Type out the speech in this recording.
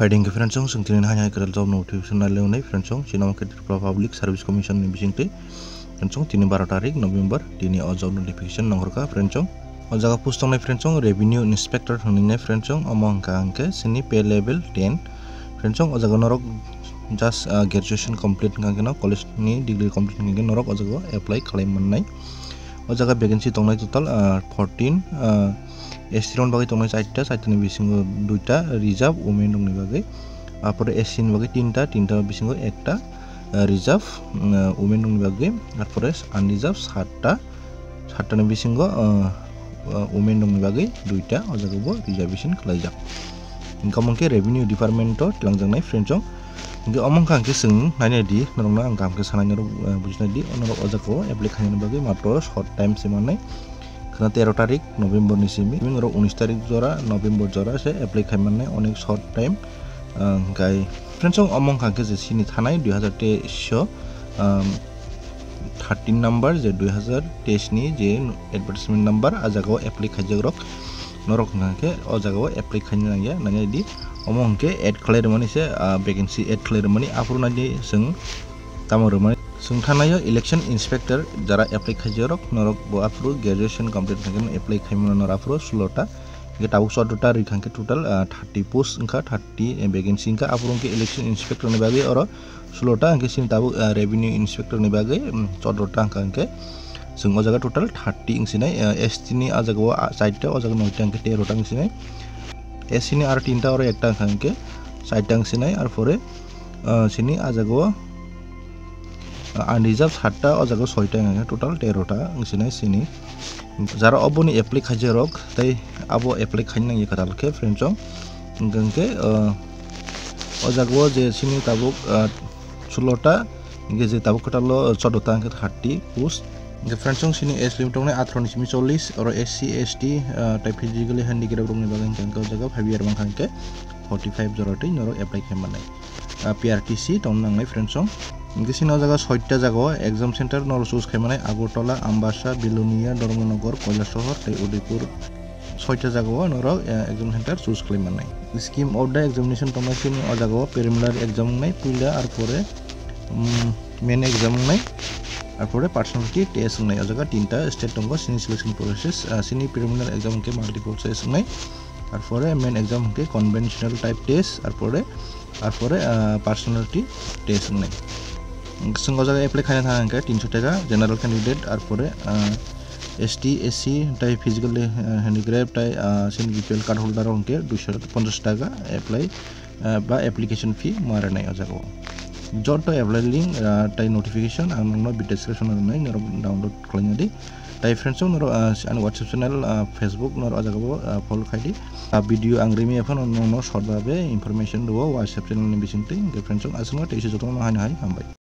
Finding के फ्रेंड्सों संगतिनि हाय करेल जॉब नोटिफिकेशन नालेवनाय फ्रेंड्सों सिनेमा केट्रिपल पब्लिक सर्विस कमिशन नि बिसिंगते फ्रेंड्सों 12 तारिख नवेम्बर दिनै अ जॉब नोटिफिकेशन नंगरका फ्रेंड्सों अ जागा पुस्तंनाय फ्रेंड्सों रेवेन्यू इंस्पेक्टर होननाय फ्रेंड्सों अमंका अंके सिनि पे लेवल 10 फ्रेंड्सों अ जागा नरक जस्ट ग्रेजुएशन कंप्लीट कांगेना कॉलेज नि डिग्री कंप्लीट कांगे नरक अ जागा अप्लाई खालामनाय अ जागा वैकेंसी दंनाय टोटल 14 एसटी बागै दंनाय 4टा बिसिंगो 2टा रिजर्व वुमेन दंनि बागै आपर एससी नि बागै 3टा बिसिंगो 1टा रिजर्व वुमेन दंनि बागै आपर अनरिजर्व 7टा नि बिसिंगो वुमेन दंनि बागै 2टा अजागबो रिजर्वेशन खालायजाक इनकामके रेवेन्यू डिपार्टमेंट तलांजनाय फ्रेंड्सों इंगे अमंखांके जों नायनायदि नरंना आं कामके सानायनो बुजिनायदि अनरो अजागो एप्लाई खालामनो बागै मात्र शॉर्ट टाइम सिमानाय 13 तारिख नवेम्बर निसिमी 19 तारिख जरा नवेम्बर जरा से एप्लाई खालामनाय अनेक शॉर्ट टाइम गाय फ्रेंड्सों अमंखांके जे सिनि थानाय 2023 13 नंबर जे 2023 नि जे एडवर्टाइजमेंट नंबर आजागो एप्लाई खाजग्रक नरकनाके अजागो एप्लाई खायनाया नायदि अमंके एड खालायरमानि से वैकेंसी एड खालायरमानि आपुरनादि जों तामरमानि थानाय इलेक्शन इंस्पेक्टर जरा एप्लाई खाजरक नरक आफुर ग्रेजुएशन कंप्लीट खागन एप्लाई खायमन नराफुर 16टा के ताबुक 14टा रिखांके टोटल 30 पोस्ट इंका 30 वैकेंसी इंका आफुर के इलेक्शन इंस्पेक्टर नि बागै और 16टा अंके सिन ताबुक रेवेन्यू इंस्पेक्टर नि बागै 14टा अंके जों अजागा टोटल 30 इंसिनाय एसटी नि अजागा 4टा अजागा 9टा अंके 13टा इंसिनाय एससी नि आरो 3टा और 1टा अंके 4टा इंसिनाय आरो परे सिनि अजागा अनरिजर्व 7टा अजागा 6टा अंके टोटल 13टा इंसिनाय सिनि जरा अबनि एप्लाई खाजरक तै आबो एप्लाई खायनाय कदालके फ्रेंड्सों इंके अजागा जे सिनि ताबुक 16टा इंगे जे ताबुक कटालो 14टा अंके 30 पोस्ट इंगे फ्रेंड्सों सिनि एज लिमिट दंनाय 18 निसिम 40 और SC ST type physically handicraft दंनाय बागै इंके अजागा 5 इयर मांखांके 45 जरातै नरो एप्लाई खायमानाय पीआरटीसी दंनाय फ्रेंड्सों इंगे सिना जागा 6टा जागा एग्जाम सेंटर नर चूज खायमानाय आगरतला आम्बासा बिलुनिया धर्मनगर कैलाशहर तै उदयपुर 6टा जागा नर एग्जाम सेंटर चूज खायमानाय स्कीम ऑफ द एग्जामिनेशन दंनाय सिनि अजागा प्रिलिमिनारी एग्जाम नाय पुइला आरो परे मेन एग्जाम नाय आरो परे पर्सनालिटी टेस्ट नाय अजागा 3टा स्टेट दंगो सिनि सिलेक्शन प्रोसेस सिनि प्रिलिमिनारी एग्जाम के मल्टीपल चॉइस नाय आरो परे मेन एग्जाम के कन्वेंशनल टाइप टेस्ट आरो परे पर्सनालिटी टेस्ट नाय संग जागा एप्लाई खायना थांगे 300 टाका जनरल कैंडिडेट आरो परे ST SC type physical handicraft type सिन बीपीएल कार्ड होल्डर उनके 250 टाका एप्लाई बा एप्लीकेशन फी मारनाय अजागो जट एप्लाई लिंक टाइ नोटिफिकेशन आं नोंनो बि डिस्क्रिप्शन होनाय नर डाउनलोड खालामनादि टाइ फ्रेंड्सों नर आं WhatsApp चैनल फेसबुक नर अजागो फॉलो खायदि वीडियो आं रिमी एफन नोंनो शॉर्ट भाबे इनफरमेशन दो WhatsApp चैनल नि बिसिंगते फ्रेंड्सों आसनो टेसे जतन हाय हामबाय।